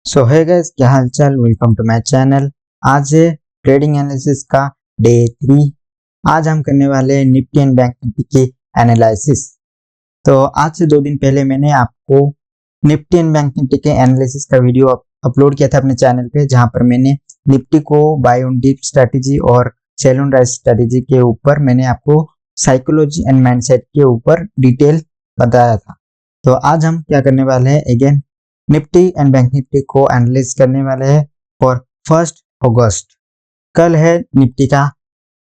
सो है गाइस, क्या हाल चाल। Welcome to my channel. आज है ट्रेडिंग एनालिसिस का डे 3। आज हम करने वाले हैं निफ्टी एंड बैंक निफ्टी की एनालिसिस। तो आज से 2 दिन पहले मैंने आपको निफ्टी एंड बैंक निफ्टी के एनालिसिस का वीडियो अपलोड किया था अपने चैनल पे, जहां पर मैंने निफ्टी को बाय ऑन डिप स्ट्रेटेजी और सेल ऑन राइज स्ट्रेटेजी के ऊपर मैंने आपको साइकोलॉजी एंड माइंडसेट के ऊपर डिटेल बताया था। तो आज हम क्या करने वाले हैं, again Nifty and bank Nifty को एनालाइज करने वाले हैं फॉर 1 अगस्त। कल है निफ्टी का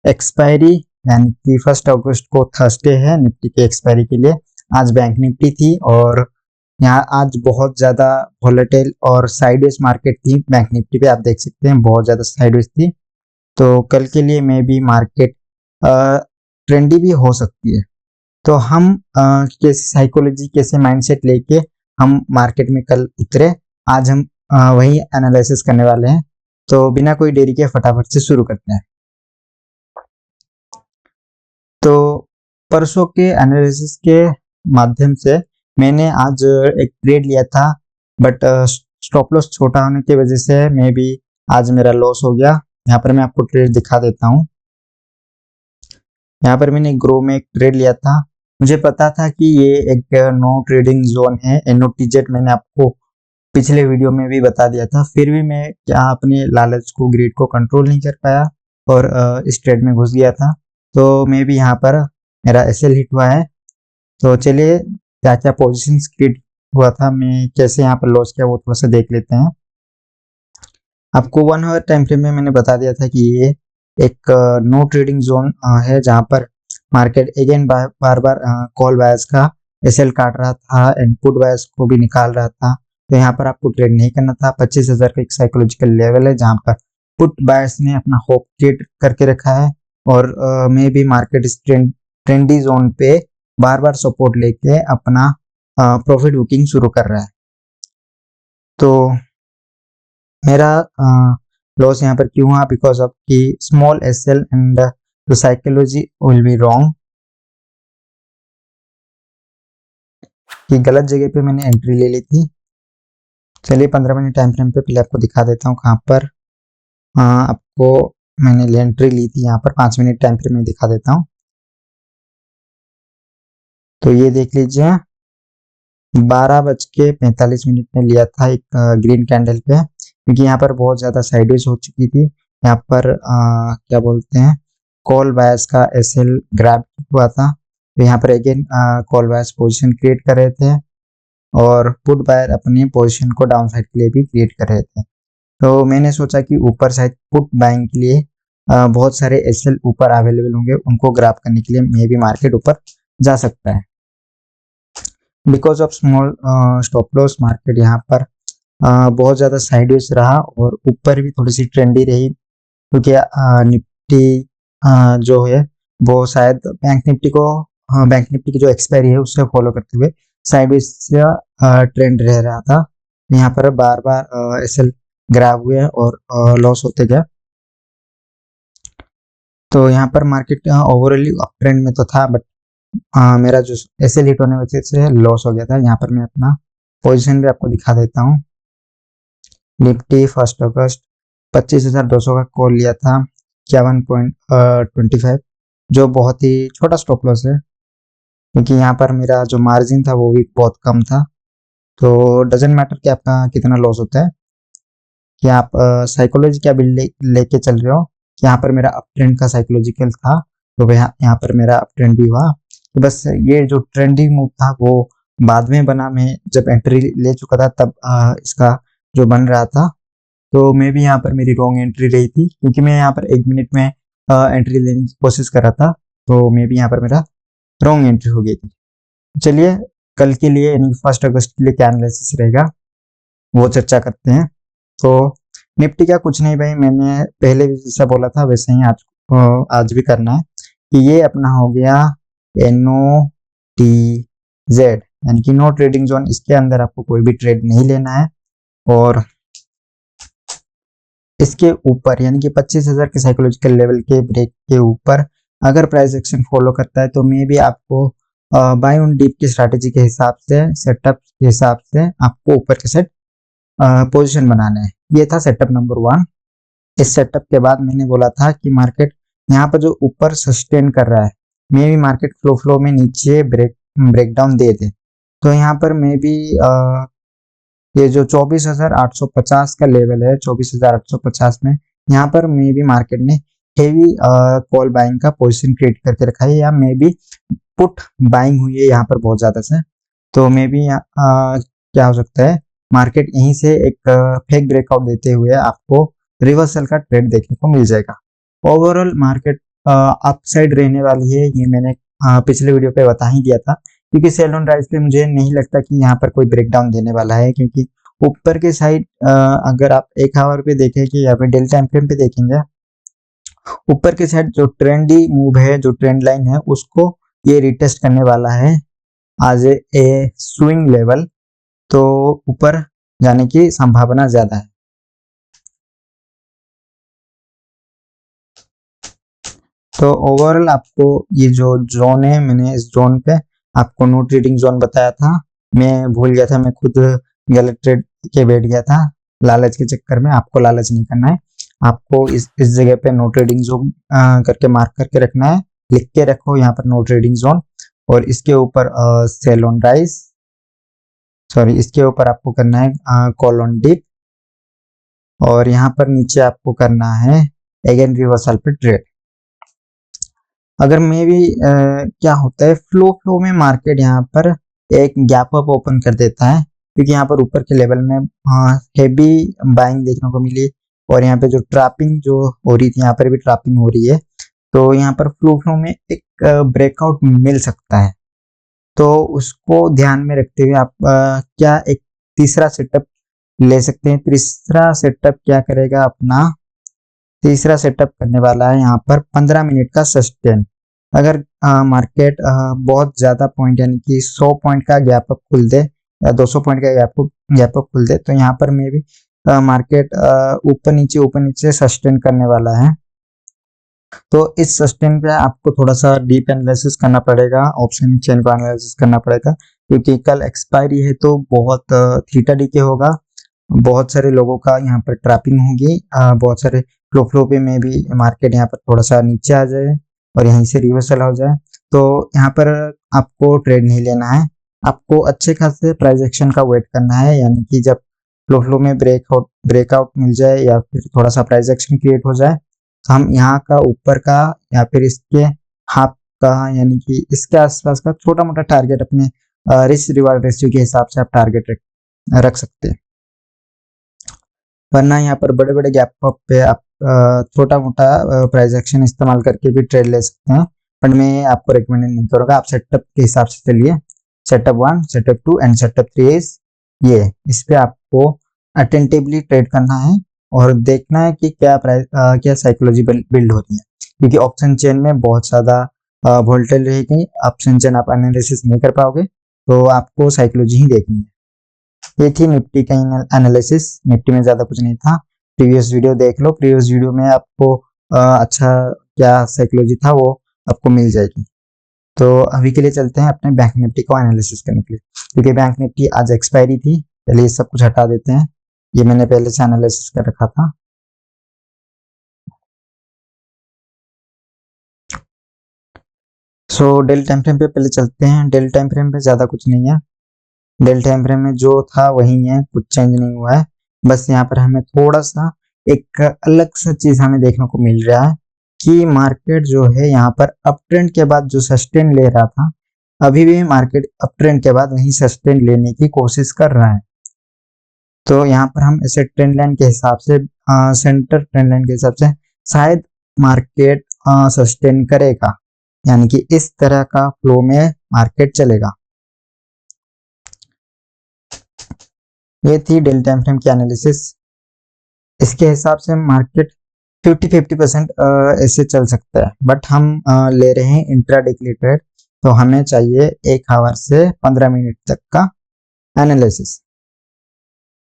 एक्सपायरी, यानी कि 1 अगस्त को थर्सडे है निफ्टी के एक्सपायरी के लिए। आज बैंक निफ्टी थी और यहाँ आज बहुत ज्यादा वोलेटाइल और साइडवेज मार्केट थी। बैंक निफ्टी पे आप देख सकते हैं बहुत ज्यादा साइडवेज थी। तो कल के लिए मे बी मार्केट ट्रेंडी भी हो सकती है। तो हम कैसे साइकोलॉजी, कैसे माइंडसेट लेके हम मार्केट में कल उतरे, आज हम वही एनालिसिस करने वाले हैं। तो बिना कोई देरी के फटाफट से शुरू करते हैं। तो परसों के एनालिसिस के माध्यम से मैंने आज एक ट्रेड लिया था, बट स्टॉप लॉस छोटा होने की वजह से मे बी आज मेरा लॉस हो गया। यहाँ पर मैं आपको ट्रेड दिखा देता हूँ। यहाँ पर मैंने ग्रो में एक ट्रेड लिया था। मुझे पता था कि ये एक नो ट्रेडिंग जोन है, NOTZ मैंने आपको पिछले वीडियो में भी बता दिया था। फिर भी मैं क्या अपने लालच को, ग्रीड को कंट्रोल नहीं कर पाया और इस ट्रेड में घुस गया था। तो मैं भी यहाँ पर मेरा SL हिट हुआ है। तो चलिए क्या क्या पोजिशन क्रिएट हुआ था, मैं कैसे यहाँ पर लॉस किया, वो थोड़ा सा देख लेते हैं। आपको 1 आवर टाइम फ्रेम में मैंने बता दिया था कि ये एक नो ट्रेडिंग जोन है, जहां पर मार्केट अगेन बार बार कॉल बायर्स का SL काट रहा था, इनपुट बायर्स को भी निकाल रहा था। तो यहाँ पर आपको ट्रेड नहीं करना था। 25,000 का एक साइकोलॉजिकल लेवल है जहां पर पुट बायर्स ने अपना होप क्रिएट करके रखा है और मे भी मार्केट इस ट्रेंडी जोन पे बार बार सपोर्ट लेके अपना प्रॉफिट बुकिंग शुरू कर रहा है। तो मेरा लॉस यहाँ पर क्यों हुआ, बिकॉज ऑफ की small SL and the psychology will be wrong, कि गलत जगह पे मैंने एंट्री ले ली थी। चलिए 15 मिनट टाइम फ्रेम पे पहले आपको दिखा देता हूँ कहाँ पर आपको मैंने एंट्री ली थी। यहाँ पर 5 मिनट टाइम फ्रेम में दिखा देता हूँ। तो ये देख लीजिए 12:45 में लिया था एक ग्रीन कैंडल पे, क्योंकि यहाँ पर बहुत ज्यादा साइडवेज हो चुकी थी। यहाँ पर क्या बोलते हैं, कॉल बायर्स का SL ग्रैब हुआ था। तो यहाँ पर again call buyers position create कर रहे थे और पुट बायर अपनी पोजीशन को डाउन साइड के लिए भी क्रिएट कर रहे थे। तो मैंने सोचा कि ऊपर साइड पुट बाइंग के लिए बहुत सारे SL ऊपर अवेलेबल होंगे, उनको ग्रैब करने के लिए मे भी मार्केट ऊपर जा सकता है। Because of small stop loss market यहाँ पर बहुत ज्यादा साइडवेज रहा और ऊपर भी थोड़ी सी ट्रेंडी रही, क्योंकि निफ्टी जो है वो शायद बैंक निफ्टी की जो एक्सपायरी है उससे फॉलो करते हुए साइडवेज ट्रेंड रह रहा था। यहाँ पर बार बार SL ग्रैब हुए और लॉस होते गए। तो यहाँ पर मार्केट ओवरऑली अप ट्रेंड में तो था, बट मेरा जो SL हिट होने वजह से लॉस हो गया था। यहाँ पर मैं अपना पोजीशन भी आपको दिखा देता हूँ। निफ्टी 1 अगस्त 25,200 का कॉल लिया था 51.25, जो बहुत ही छोटा स्टॉप लॉस है, क्योंकि यहाँ पर मेरा जो मार्जिन था वो भी बहुत कम था। तो डजेंट मैटर कि आपका कितना लॉस होता है, कि आप साइकोलॉजी क्या बिल्ड लेके चल रहे हो। यहाँ पर मेरा अप ट्रेंड का साइकोलॉजिकल था, तो यहाँ पर मेरा अप ट्रेंड भी हुआ। तो बस ये जो ट्रेंडिंग मूव था वो बाद में बना, मैं जब एंट्री ले चुका था तब इसका जो बन रहा था। तो मैं भी यहाँ पर मेरी रॉन्ग एंट्री रही थी, क्योंकि मैं यहाँ पर 1 मिनट में एंट्री लेने की कोशिश कर रहा था। तो मैं भी यहाँ पर मेरा रॉन्ग एंट्री हो गई थी। चलिए कल के लिए यानी 1 अगस्त के लिए क्या एनालिसिस रहेगा वो चर्चा करते हैं। तो निफ्टी का कुछ नहीं भाई, मैंने पहले भी जैसा बोला था वैसे ही आज भी करना है, कि ये अपना हो गया NOTZ, यानी कि नो ट्रेडिंग जोन। इसके अंदर आपको कोई भी ट्रेड नहीं लेना है और इसके ऊपर यानी कि 25,000 के साइकोलॉजिकल लेवल के ब्रेक के ऊपर अगर प्राइस एक्शन फॉलो करता है तो मे भी आपको बाय ऑन डीप की स्ट्रैटेजी के हिसाब से, सेटअप के हिसाब से आपको ऊपर के साइड पोजीशन बनाना है। ये था सेटअप नंबर 1। इस सेटअप के बाद मैंने बोला था कि मार्केट यहाँ पर जो ऊपर सस्टेन कर रहा है, मे भी मार्केट फ्लो में नीचे ब्रेकडाउन दे दे। तो यहाँ पर मे भी ये जो 24,850 का लेवल है, 24,850 में यहाँ पर मे भी मार्केट ने हेवी कॉल बाइंग का पोजीशन क्रिएट करके रखा है, या मे भी पुट बाइंग हुई है यहाँ पर बहुत ज्यादा से। तो मे भी क्या हो सकता है, मार्केट यहीं से एक फेक ब्रेकआउट देते हुए आपको रिवर्सल का ट्रेड देखने को मिल जाएगा। ओवरऑल मार्केट अपसाइड रहने वाली है, ये मैंने पिछले वीडियो पे बता ही दिया था, क्योंकि सेल ऑन राइज पे मुझे नहीं लगता कि यहाँ पर कोई ब्रेकडाउन देने वाला है, क्योंकि ऊपर के साइड अगर आप 1 आवर पे देखें कि यहाँ पे डेल टाइम फ्रेम पे देखेंगे, ऊपर के साइड जो ट्रेंडी मूव है, जो ट्रेंड लाइन है, उसको ये रिटेस्ट करने वाला है आज ए स्विंग लेवल। तो ऊपर जाने की संभावना ज्यादा है। तो ओवरऑल आपको ये जो जोन है, मैंने इस जोन पे आपको नो ट्रेडिंग जोन बताया था, मैं भूल गया था, मैं खुद गलत ट्रेड के बैठ गया था लालच के चक्कर में। आपको लालच नहीं करना है, आपको इस जगह पे नो ट्रेडिंग जोन करके मार्क करके रखना है, लिख के रखो यहाँ पर नो ट्रेडिंग जोन। और इसके ऊपर सेल ऑन राइज, सॉरी इसके ऊपर आपको करना है कॉल ऑन डिप, और यहाँ पर नीचे आपको करना है अगेन रिवर्सल पे ट्रेड। अगर मे भी क्या होता है, फ्लो में मार्केट यहाँ पर एक गैप अप ओपन कर देता है, क्योंकि यहाँ पर ऊपर के लेवल में हेवी बाइंग देखने को मिली, और यहाँ पे जो ट्रैपिंग जो हो रही थी, यहाँ पर भी ट्रैपिंग हो रही है। तो यहाँ पर फ्लो में एक ब्रेकआउट मिल सकता है। तो उसको ध्यान में रखते हुए आप क्या एक तीसरा सेटअप ले सकते हैं। तीसरा सेटअप क्या करेगा, अपना तीसरा सेटअप करने वाला है यहाँ पर 15 मिनट का सस्टेन। अगर मार्केट बहुत ज्यादा पॉइंट यानी कि 100 पॉइंट का गैप अप खुल दे या 200 पॉइंट का गैप अप खुल दे, तो यहाँ पर मे भी मार्केट ऊपर नीचे सस्टेन करने वाला है। तो इस सस्टेन पे आपको थोड़ा सा डीप एनालिसिस करना पड़ेगा, ऑप्शन चेन को एनालिसिस करना पड़ेगा, क्योंकि कल एक्सपायरी है, तो बहुत थीटा डीके होगा, बहुत सारे लोगों का यहाँ पर ट्रैपिंग होगी, बहुत सारे फ्लो पे में भी मार्केट यहाँ पर थोड़ा सा नीचे आ जाए और यहीं से रिवर्सल हो जाए। तो यहाँ पर आपको ट्रेड नहीं लेना है, आपको अच्छे खासे प्राइस एक्शन का वेट करना है, यानी कि जब फ्लो में ब्रेकआउट मिल जाए या फिर थोड़ा सा प्राइस एक्शन क्रिएट हो जाए, तो हम यहाँ का ऊपर का या फिर इसके हाफ का यानी कि इसके आसपास का छोटा मोटा टारगेट अपने रिस्क रिवार्ड रेशियो के हिसाब से आप टारगेट रख सकते हैं। वरना यहाँ पर बड़े बड़े गैप अप पे आप छोटा मोटा प्राइस एक्शन इस्तेमाल करके भी ट्रेड ले सकते हैं, बट मैं आपको रिकमेंड नहीं करूँगा। आप सेटअप के हिसाब से चलिए, सेटअप 1, सेटअप 2 एंड सेटअप 3 ये इस पे आपको अटेंटिवली ट्रेड करना है और देखना है कि क्या साइकोलॉजी बिल्ड हो रही है, क्योंकि ऑप्शन चेन में बहुत ज्यादा वोलेटाइल रहेगी। ऑप्शन चेन आप एनालिसिस नहीं कर पाओगे, तो आपको साइकोलॉजी ही देखनी है। ये थी निफ्टी का एनालिसिस। निफ्टी में ज्यादा कुछ नहीं था, प्रीवियस वीडियो देख लो, प्रीवियस वीडियो में आपको अच्छा क्या साइकोलॉजी था वो आपको मिल जाएगी। तो अभी के लिए चलते हैं अपने बैंक निफ्टी को एनालिसिस करने के लिए, क्योंकि बैंक निफ्टी आज एक्सपायरी थी। पहले ये सब कुछ हटा देते हैं, ये मैंने पहले से एनालिसिस कर रखा था। सो डेल टाइम फ्रेम पे पहले चलते हैं। डेल टाइम फ्रेम पे ज्यादा कुछ नहीं है, डेल टाइम फ्रेम में जो था वही है, कुछ चेंज नहीं हुआ है। बस यहाँ पर हमें थोड़ा सा एक अलग सा चीज हमें देखने को मिल रहा है कि मार्केट जो है यहाँ पर अप ट्रेंड के बाद जो सस्टेन ले रहा था, अभी भी मार्केट अप ट्रेंड के बाद वही सस्टेन लेने की कोशिश कर रहा है। तो यहाँ पर हम ऐसे ट्रेंड लाइन के हिसाब से, सेंटर ट्रेंड लाइन के हिसाब से शायद मार्केट सस्टेन करेगा, यानी कि इस तरह का फ्लो में मार्केट चलेगा। ये थी डेल टाइम फ्रेम की एनालिसिस। इसके हिसाब से मार्केट 50-50% ऐसे चल सकता है, बट हम ले रहे हैं इंट्राडे के लिए ट्रेड, तो हमें चाहिए 1 आवर से 15 मिनट तक का एनालिसिस।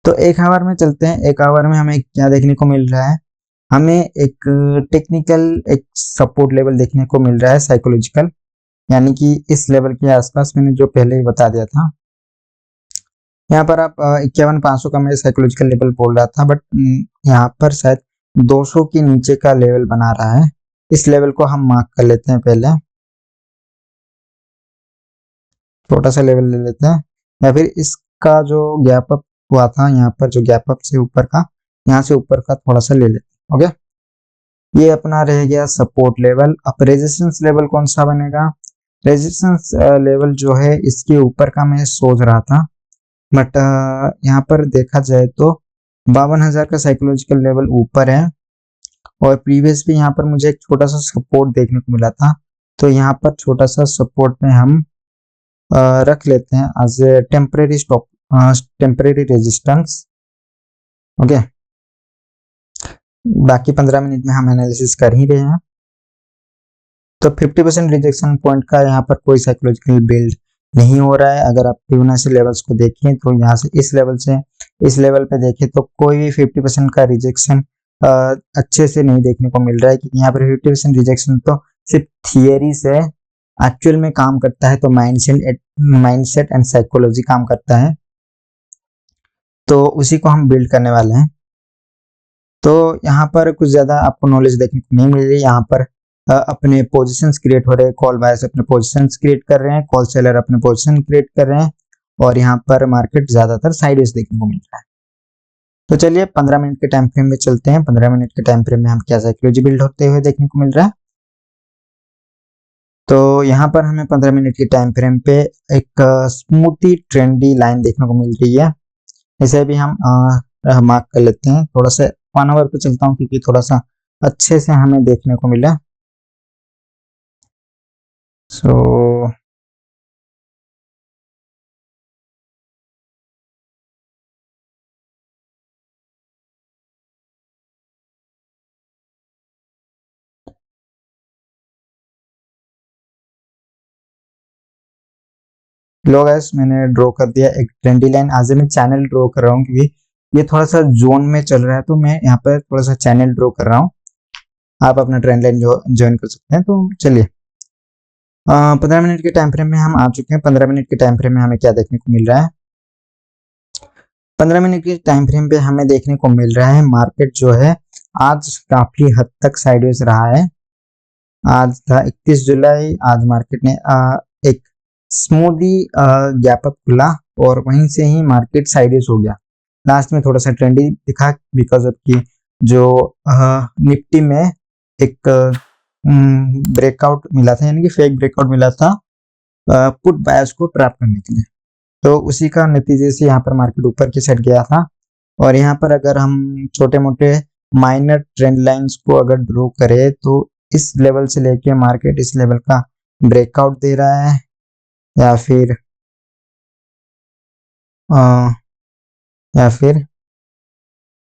तो 1 आवर में चलते हैं। 1 आवर में हमें क्या देखने को मिल रहा है, हमें एक टेक्निकल एक सपोर्ट लेवल देखने को मिल रहा है, साइकोलॉजिकल, यानी कि इस लेवल के आसपास मैंने जो पहले ही बता दिया था, यहाँ पर आप 51,500 का मैं साइकोलॉजिकल लेवल बोल रहा था, बट यहाँ पर शायद 200 के नीचे का लेवल बना रहा है। इस लेवल को हम मार्क कर लेते हैं, पहले छोटा सा लेवल ले लेते हैं, या फिर इसका जो गैप अप हुआ था यहाँ पर, जो गैप अप से ऊपर का, यहाँ से ऊपर का थोड़ा सा ले लेते हैं। ओके, ये अपना रह गया सपोर्ट लेवल। अब रेजिस्टेंस लेवल कौन सा बनेगा? रेजिस्टेंस लेवल जो है इसके ऊपर का मैं सोच रहा था, बट यहाँ पर देखा जाए तो 52,000 का साइकोलॉजिकल लेवल ऊपर है, और प्रीवियस भी यहाँ पर मुझे एक छोटा सा सपोर्ट देखने को मिला था। तो यहाँ पर छोटा सा सपोर्ट में हम रख लेते हैं as a temporary stop, temporary resistance. Okay, बाकी 15 मिनट में हम एनालिसिस कर ही रहे हैं। तो 50% रिजेक्शन पॉइंट का यहाँ पर कोई साइकोलॉजिकल बिल्ड नहीं हो रहा है। अगर आप फिबोनाची लेवल्स को देखें तो यहाँ से इस लेवल पे देखें तो कोई भी 50% का रिजेक्शन अच्छे से नहीं देखने को मिल रहा है, क्योंकि यहाँ पर 50% रिजेक्शन तो सिर्फ थियरी से, एक्चुअल में काम करता है तो माइंडसेट एंड साइकोलॉजी काम करता है, तो उसी को हम बिल्ड करने वाले हैं। तो यहाँ पर कुछ ज्यादा आपको नॉलेज देखने को नहीं मिल रही। यहाँ पर अपने पोजीशंस क्रिएट हो रहे हैं, कॉल बायर्स अपने पोजीशंस क्रिएट कर रहे हैं, कॉल सेलर अपने पोजीशन क्रिएट कर रहे हैं, और यहाँ पर मार्केट ज्यादातर साइडवेज देखने को मिल रहा है। तो चलिए 15 मिनट के टाइम फ्रेम में चलते हैं। 15 मिनट के टाइम फ्रेम में हम क्या साइकोलॉजी बिल्ड होते हुए देखने को मिल रहा है। तो यहाँ पर हमें 15 मिनट के टाइम फ्रेम पे एक स्मूथी ट्रेंडी लाइन देखने को मिल रही है। इसे भी हम मार्क कर लेते हैं। थोड़ा सा 1 आवर पे चलता हूँ, क्योंकि थोड़ा सा अच्छे से हमें देखने को मिला। सो लो गाइस, मैंने ड्रॉ कर दिया एक ट्रेंडी लाइन। आज मैं चैनल ड्रॉ कर रहा हूँ, क्योंकि ये थोड़ा सा जोन में चल रहा है, तो मैं यहाँ पर थोड़ा सा चैनल ड्रॉ कर रहा हूँ। आप अपना ट्रेंड लाइन ज्वाइन कर सकते हैं। तो चलिए 15 मिनट के टाइम फ्रेम में हम आ चुके हैं। 15 मिनट के टाइम फ्रेम में हमें क्या देखने को मिल रहा है? 15 मिनट के टाइम फ्रेम पे हमें देखने को मिल रहा है मार्केट जो है आज काफी हद तक साइडवेज रहा है। आज था 31 जुलाई। आज मार्केट ने एक स्मूथली गैप अप खुला, और वहीं से ही मार्केट साइडवेज हो गया। लास्ट में थोड़ा सा ट्रेंडी दिखा, बिकॉज ऑफ की जो निफ्टी में एक ब्रेकआउट मिला था, यानी कि फेक ब्रेकआउट मिला था पुट बायर्स को ट्रैप करने के लिए। तो उसी का नतीजे से यहाँ पर मार्केट ऊपर की साइड गया था। और यहाँ पर अगर हम छोटे मोटे माइनर ट्रेंड लाइंस को अगर ड्रॉ करें, तो इस लेवल से लेके मार्केट इस लेवल का ब्रेकआउट दे रहा है, या फिर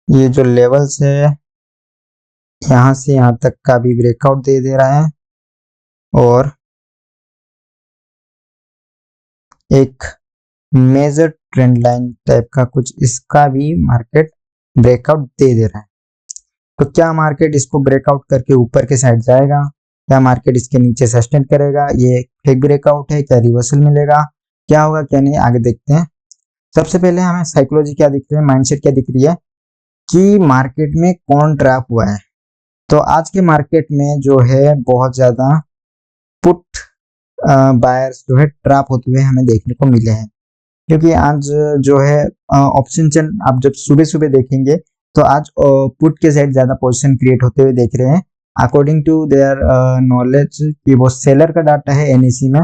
ये जो लेवल्स है यहाँ से यहाँ तक का भी ब्रेकआउट दे रहा है, और एक मेजर ट्रेंड लाइन टाइप का कुछ इसका भी मार्केट ब्रेकआउट दे रहा है। तो क्या मार्केट इसको ब्रेकआउट करके ऊपर के साइड जाएगा? क्या मार्केट इसके नीचे सस्टेन करेगा? ये फेक ब्रेकआउट है, क्या रिवर्सल मिलेगा? क्या होगा क्या नहीं, आगे देखते हैं। सबसे पहले हमें साइकोलॉजी क्या दिख रही है, माइंडसेट क्या दिख रही है कि मार्केट में कौन ट्रैप हुआ है। तो आज के मार्केट में जो है बहुत ज्यादा पुट बायर्स जो है ट्रैप होते हुए हमें देखने को मिले हैं, क्योंकि आज जो है ऑप्शन चेन आप जब सुबह सुबह देखेंगे तो आज पुट के साइड ज्यादा पोजीशन क्रिएट होते हुए देख रहे हैं। अकॉर्डिंग टू देयर नॉलेज कि वो सेलर का डाटा है एनईसी में,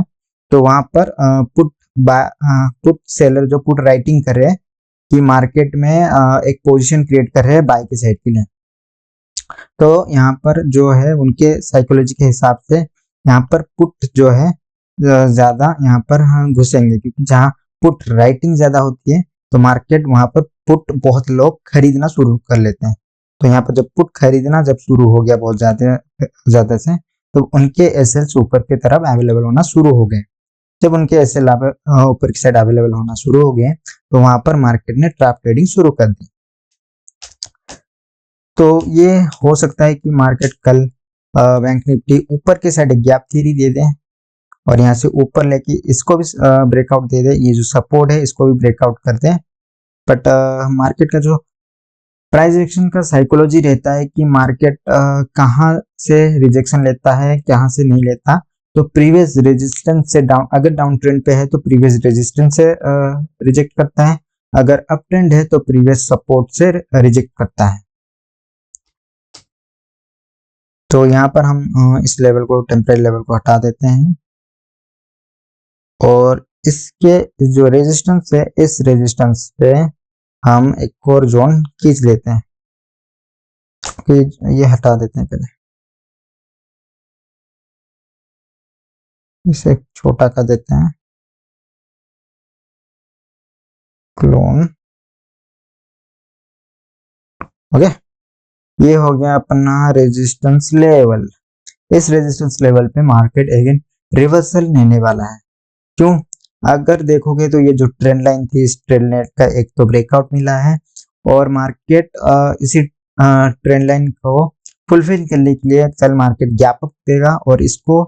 तो वहां पर पुट सेलर जो पुट राइटिंग कर रहे हैं कि मार्केट में एक पोजीशन क्रिएट कर रहे हैं बाय के साइड के लिए। तो यहाँ पर जो है उनके साइकोलॉजी के हिसाब से यहाँ पर पुट जो है ज्यादा यहाँ पर घुसेंगे, क्योंकि जहाँ पुट राइटिंग ज्यादा होती है तो मार्केट वहां पर पुट बहुत लोग खरीदना शुरू कर लेते हैं। तो यहाँ पर जब पुट खरीदना जब शुरू हो गया बहुत ज्यादा से, तो उनके एसएल्स ऊपर की तरफ अवेलेबल होना शुरू हो गए। जब उनके एसएल ऊपर की साइड अवेलेबल होना शुरू हो गए, तो वहां पर मार्केट ने ट्रैप ट्रेडिंग शुरू कर दी। तो ये हो सकता है कि मार्केट कल बैंक निफ्टी ऊपर के साइड गैप थ्योरी दे दें, और यहाँ से ऊपर लेके इसको भी ब्रेकआउट दे दे, ये जो सपोर्ट है इसको भी ब्रेकआउट कर दें, बट मार्केट का जो प्राइस एक्शन का साइकोलॉजी रहता है कि मार्केट कहाँ से रिजेक्शन लेता है, कहाँ से नहीं लेता। तो प्रीवियस रेजिस्टेंस से डाउन, अगर डाउन ट्रेंड पे है तो प्रीवियस रेजिस्टेंस से रिजेक्ट करता है, अगर अप ट्रेंड है तो प्रीवियस सपोर्ट से रिजेक्ट करता है। तो यहाँ पर हम इस लेवल को, टेम्परेरी लेवल को हटा देते हैं और इसके जो रेजिस्टेंस है, इस रेजिस्टेंस पे हम एक और जोन खींच लेते हैं कि ये हटा देते हैं, पहले इसे छोटा कर देते हैं, क्लोन। ओके, ये हो गया अपना रेजिस्टेंस लेवल। इस रेजिस्टेंस लेवल पे मार्केट अगेन रिवर्सल लेने वाला है। क्यों? अगर देखोगे तो ये जो ट्रेंड लाइन थी, इस ट्रेंड लाइन का एक तो ब्रेकआउट मिला है और मार्केट इसी ट्रेंड लाइन को फुलफिल करने के लिए कल मार्केट गैप अप देगा और इसको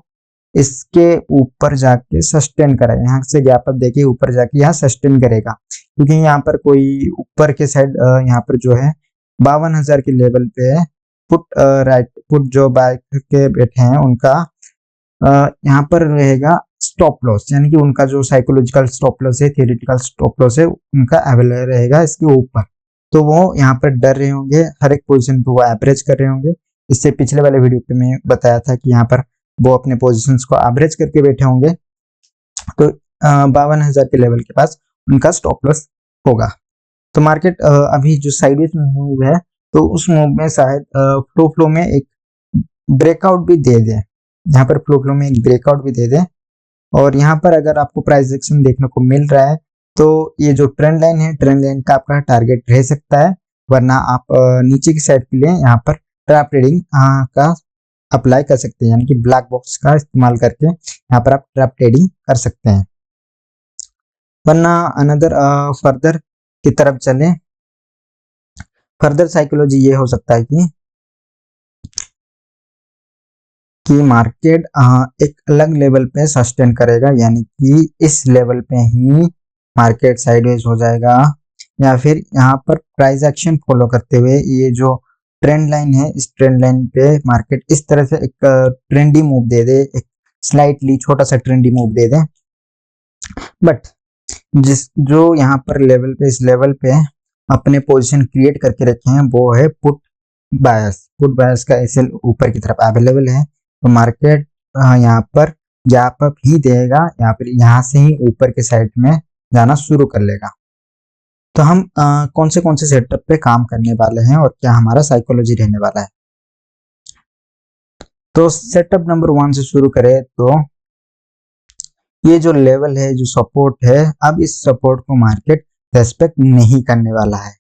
इसके ऊपर जाके सस्टेन करेगा। यहाँ से गैप अप देके ऊपर जाके यहाँ सस्टेन करेगा, क्योंकि यहाँ पर कोई ऊपर के साइड यहाँ पर जो है 52,000 के लेवल पे है। पुट राइट पुट जो बाय के बैठे हैं उनका यहाँ पर रहेगा स्टॉप लॉस, यानी कि उनका जो साइकोलॉजिकल स्टॉप लॉस है, थियोरेटिकल स्टॉप लॉस है, उनका अवेलेबल रहेगा इसके ऊपर। तो वो यहाँ पर डर रहे होंगे, हर एक पोजीशन पे वो एवरेज कर रहे होंगे। इससे पिछले वाले वीडियो पे मैं बताया था कि यहाँ पर वो अपने पोजीशंस को एवरेज करके बैठे होंगे। तो 52,000 के लेवल के पास उनका स्टॉप लॉस होगा। तो मार्केट अभी जो साइडवेज मूव है, तो उस मूव में शायद फ्लो में एक ब्रेकआउट भी दे दे, यहाँ पर फ्लो में एक ब्रेकआउट भी दे दे। और यहाँ पर अगर आपको प्राइस एक्शन देखने को मिल रहा है तो ये जो ट्रेंड लाइन है, ट्रेंड लाइन का आपका टारगेट रह सकता है, वरना आप नीचे की साइड के लिए यहाँ पर ट्रैप ट्रेडिंग का अप्लाई कर सकते हैं, यानी कि ब्लैक बॉक्स का इस्तेमाल करके यहाँ पर आप ट्रैप ट्रेडिंग कर सकते हैं। वरना अनदर फर्दर की तरफ चले, फर्दर साइकोलॉजी ये हो सकता है कि मार्केट एक अलग लेवल पे सस्टेन करेगा, यानी कि इस लेवल पे ही मार्केट साइडवेज हो जाएगा, या फिर यहाँ पर प्राइस एक्शन फॉलो करते हुए ये जो ट्रेंड लाइन है, इस ट्रेंड लाइन पे मार्केट इस तरह से एक ट्रेंडी मूव दे दे, एक स्लाइटली छोटा सा trendy move they they. But जिस जो यहाँ पर लेवल पे, इस लेवल पे अपने पोजीशन क्रिएट करके रखे हैं वो है पुट बायस। पुट बायस का एसएल ऊपर की तरफ अवेलेबल है, तो मार्केट यहाँ पर गैप अप ही देगा, या फिर यहाँ से ही ऊपर के साइड में जाना शुरू कर लेगा। तो हम कौन से सेटअप पे काम करने वाले हैं और क्या हमारा साइकोलॉजी रहने वाला है। तो सेटअप नंबर 1 से शुरू करें तो ये जो लेवल है, जो सपोर्ट है, अब इस सपोर्ट को मार्केट रेस्पेक्ट नहीं करने वाला है,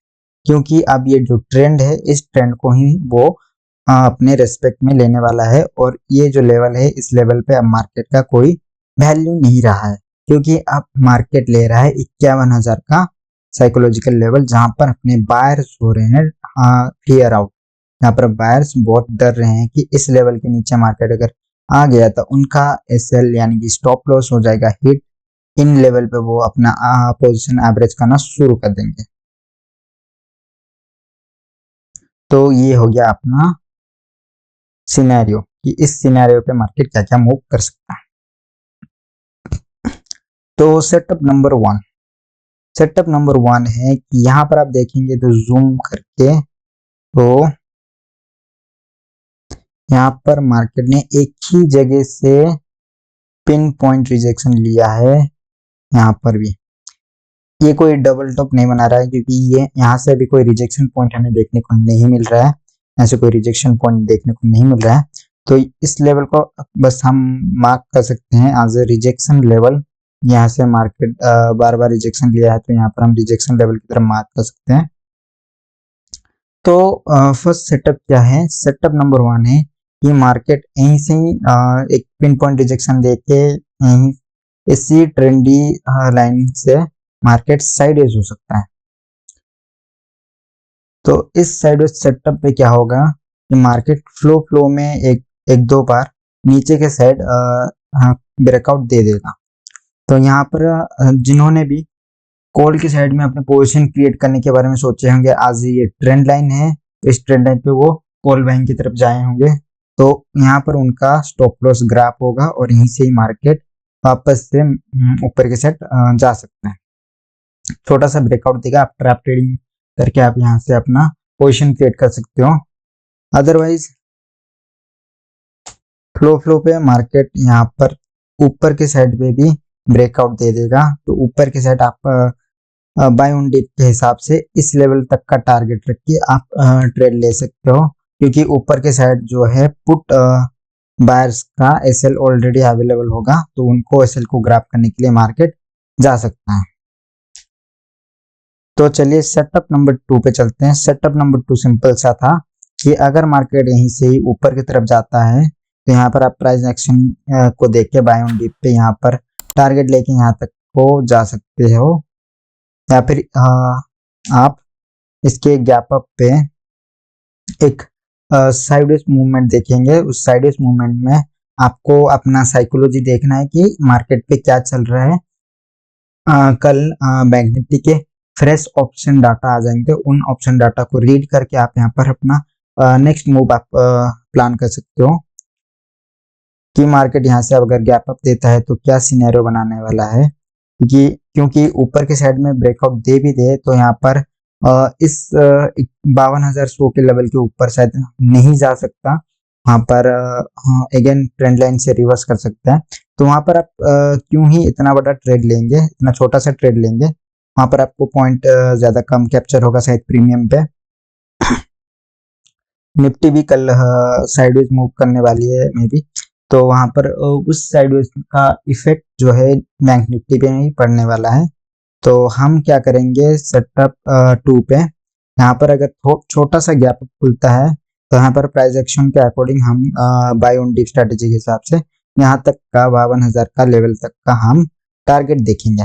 क्योंकि अब ये जो ट्रेंड है, इस ट्रेंड को ही वो अपने रेस्पेक्ट में लेने वाला है। और ये जो लेवल है, इस लेवल पे अब मार्केट का कोई वैल्यू नहीं रहा है, क्योंकि अब मार्केट ले रहा है 51,000 का साइकोलॉजिकल लेवल, जहां पर अपने बायर्स हो रहे हैं क्लियर आउट। यहाँ पर बायर्स बहुत डर रहे हैं कि इस लेवल के नीचे मार्केट अगर आ गया तो उनका एसएल यानी कि स्टॉप लॉस हो जाएगा हिट, इन लेवल पे वो अपना पोजीशन एवरेज करना शुरू कर देंगे। तो ये हो गया अपना सिनेरियो कि इस सिनेरियो पे मार्केट क्या क्या मूव कर सकता है। तो सेटअप नंबर वन है कि यहाँ पर आप देखेंगे तो जूम करके, तो यहाँ पर मार्केट ने एक ही जगह से पिन पॉइंट रिजेक्शन लिया है। यहाँ पर भी ये कोई डबल टॉप नहीं बना रहा है, क्योंकि ये यहाँ से अभी कोई रिजेक्शन पॉइंट हमें देखने को नहीं मिल रहा है, ऐसे कोई रिजेक्शन पॉइंट देखने को नहीं मिल रहा है। तो इस लेवल को बस हम मार्क कर सकते हैं एज ए रिजेक्शन लेवल। यहाँ से मार्केट बार बार रिजेक्शन लिया है, तो यहाँ पर हम रिजेक्शन लेवल की तरफ मार्क कर सकते हैं। तो फर्स्ट सेटअप क्या है? सेटअप नंबर 1 है कि मार्केट यहीं से ही एक पिन पॉइंट रिजेक्शन देके यहीं इसी ट्रेंडी लाइन से मार्केट साइडवेज हो सकता है। तो इस साइडवेज सेटअप पे क्या होगा कि मार्केट फ्लो में एक दो बार नीचे के साइड ब्रेकआउट दे देगा। तो यहाँ पर जिन्होंने भी कॉल की साइड में अपने पोजीशन क्रिएट करने के बारे में सोचे होंगे। आज ये ट्रेंड लाइन है, तो इस ट्रेंड लाइन पे वो कॉल बाइंग की तरफ जाए होंगे, तो यहाँ पर उनका स्टॉप लॉस ग्राफ होगा और यहीं से ही मार्केट वापस से ऊपर के साइड जा सकता है। छोटा सा ब्रेकआउट देगा, आप ट्रैप ट्रेडिंग करके आप यहाँ से अपना पोजीशन क्रिएट कर सकते हो। अदरवाइज फ्लो पे मार्केट यहाँ पर ऊपर के साइड पे भी ब्रेकआउट दे देगा, तो ऊपर के साइड आप बाय ऑन डिप के हिसाब से इस लेवल तक का टारगेट रख के आप ट्रेड ले सकते हो, क्योंकि ऊपर के साइड जो है पुट बायर्स का एसएल ऑलरेडी अवेलेबल होगा, तो उनको एसएल को ग्रैब करने के लिए मार्केट जा सकता है। तो चलिए सेटअप नंबर 2 पे चलते हैं। सेटअप नंबर 2 सिंपल सा था कि अगर मार्केट यहीं से ही ऊपर की तरफ जाता है तो यहाँ पर आप प्राइस एक्शन को देख के बाय ऑन डिप पे यहाँ पर टारगेट लेके यहाँ तक को जा सकते हो, या फिर आप इसके गैप अप पे एक साइडवेज मूवमेंट देखेंगे। उस साइडवेज मूवमेंट में आपको अपना साइकोलॉजी देखना है कि मार्केट पे क्या चल रहा है। कल बैंक निफ्टी के फ्रेश ऑप्शन डाटा आ जाएंगे, उन ऑप्शन डाटा को रीड करके आप यहाँ पर अपना नेक्स्ट मूव आप प्लान कर सकते हो कि मार्केट यहाँ से अगर गैप अप देता है तो क्या सिनेरियो बनाने वाला है। क्योंकि ऊपर के साइड में ब्रेकआउट दे भी दे तो यहाँ पर इस 52,100 के लेवल के ऊपर शायद नहीं जा सकता, वहाँ पर अगेन ट्रेंड लाइन से रिवर्स कर सकता है। तो वहाँ पर आप क्यों ही इतना बड़ा ट्रेड लेंगे, इतना छोटा सा ट्रेड लेंगे, वहाँ पर आपको पॉइंट ज्यादा कम कैप्चर होगा शायद प्रीमियम पे। निफ्टी भी कल साइडवेज मूव करने वाली है मे बी, तो वहां पर उस साइडवेज का इफेक्ट जो है बैंक निफ्टी पे ही पड़ने वाला है। तो हम क्या करेंगे, सेटअप 2 पे यहाँ पर अगर छोटा सा गैप खुलता है तो यहाँ पर प्राइस एक्शन के अकॉर्डिंग हम बाय ऑन डिप स्ट्रेटेजी के हिसाब से यहाँ तक का 52,000 का लेवल तक का हम टारगेट देखेंगे।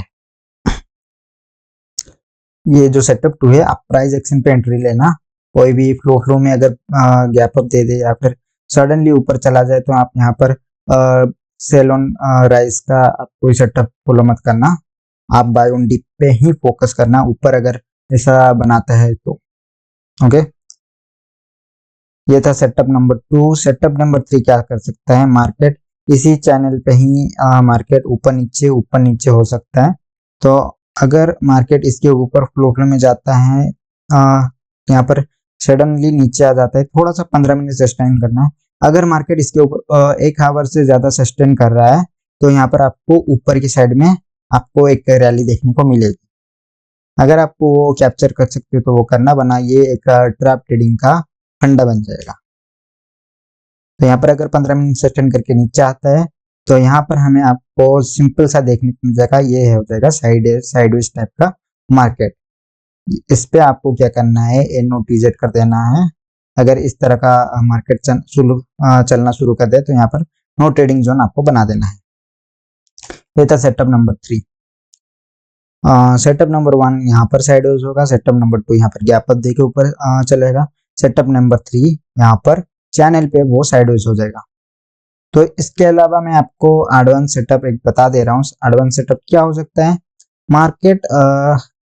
ये जो सेटअप 2 है, आप प्राइस एक्शन पे एंट्री लेना। कोई भी फ्लो में अगर गैप अप दे दे या फिर सडनली ऊपर चला जाए तो आप यहाँ पर सेल ऑन राइज का आप कोई सेटअप फॉलो मत करना, आप बाय ऑन डिप पे ही फोकस करना, ऊपर अगर ऐसा बनाता है तो। ओके, ये था सेटअप नंबर 2। सेटअप नंबर 3 क्या कर सकता है, मार्केट इसी चैनल पे ही मार्केट ऊपर नीचे हो सकता है। तो अगर मार्केट इसके ऊपर फ्लो में जाता है, यहाँ पर सडनली नीचे आ जाता है, थोड़ा सा 15 मिनट सस्टेन करना है। अगर मार्केट इसके ऊपर 1 आवर से ज्यादा सस्टेन कर रहा है तो यहाँ पर आपको ऊपर की साइड में आपको एक रैली देखने को मिलेगी। अगर आपको वो कैप्चर कर सकते हो तो वो करना, बना ये एक ट्रैप ट्रेडिंग का फंडा बन जाएगा। तो यहाँ पर अगर 15 मिनट सस्टेन करके नीचे आता है तो यहाँ पर हमें आपको सिंपल सा देखने को मिल जाएगा, ये हो जाएगा साइडवेज टाइप का मार्केट। इस पे आपको क्या करना है, NOTZ कर देना है। अगर इस तरह का मार्केट चलना शुरू कर दे तो यहाँ पर नो ट्रेडिंग जोन आपको बना देना है। ये था सेटअप नंबर 3। सेटअप नंबर 1 यहाँ पर साइडवेज होगा, सेटअप नंबर 2 यहाँ पर गैप अप देके ऊपर चलेगा, सेटअप नंबर 3 यहाँ पर चैनल पे वो साइडवेज हो जाएगा। तो इसके अलावा मैं आपको एडवांस सेटअप एक बता दे रहा हूँ। एडवांस सेटअप क्या हो सकता है, मार्केट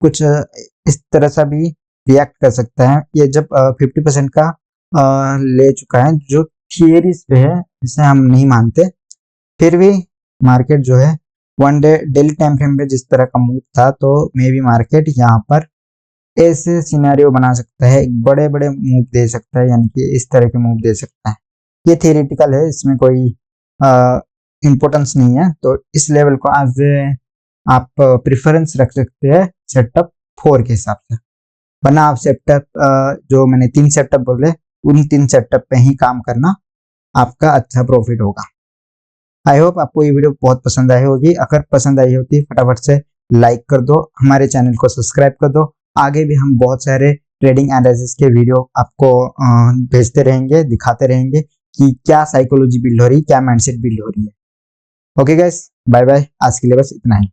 कुछ इस तरह से भी रिएक्ट कर सकता है। ये जब 50% का ले चुका है, जो थियरीज पे है, इसे हम नहीं मानते, फिर भी मार्केट जो है one day daily time frame पे जिस तरह का मूव था, तो मे बी मार्केट यहाँ पर ऐसे सिनेरियो बना सकता है, एक बड़े बड़े मूव दे सकता है, यानी कि इस तरह के मूव दे सकता है। ये थियरिटिकल है, इसमें कोई इम्पोर्टेंस नहीं है। तो इस लेवल को आज आप प्रेफरेंस रख सकते हैं सेटअप 4 के हिसाब से, वरना आप सेटअप जो मैंने 3 सेटअप बोले उन 3 सेटअप पे ही काम करना, आपका अच्छा प्रॉफिट होगा। आई होप आपको ये वीडियो बहुत पसंद आई होगी। अगर पसंद आई होती फटाफट से लाइक कर दो, हमारे चैनल को सब्सक्राइब कर दो। आगे भी हम बहुत सारे ट्रेडिंग एनालिसिस के वीडियो आपको भेजते रहेंगे, दिखाते रहेंगे कि क्या साइकोलॉजी बिल्ड हो रही है, क्या माइंडसेट बिल्ड हो रही है। ओके गाइस, बाय बाय, आज के लिए बस इतना ही।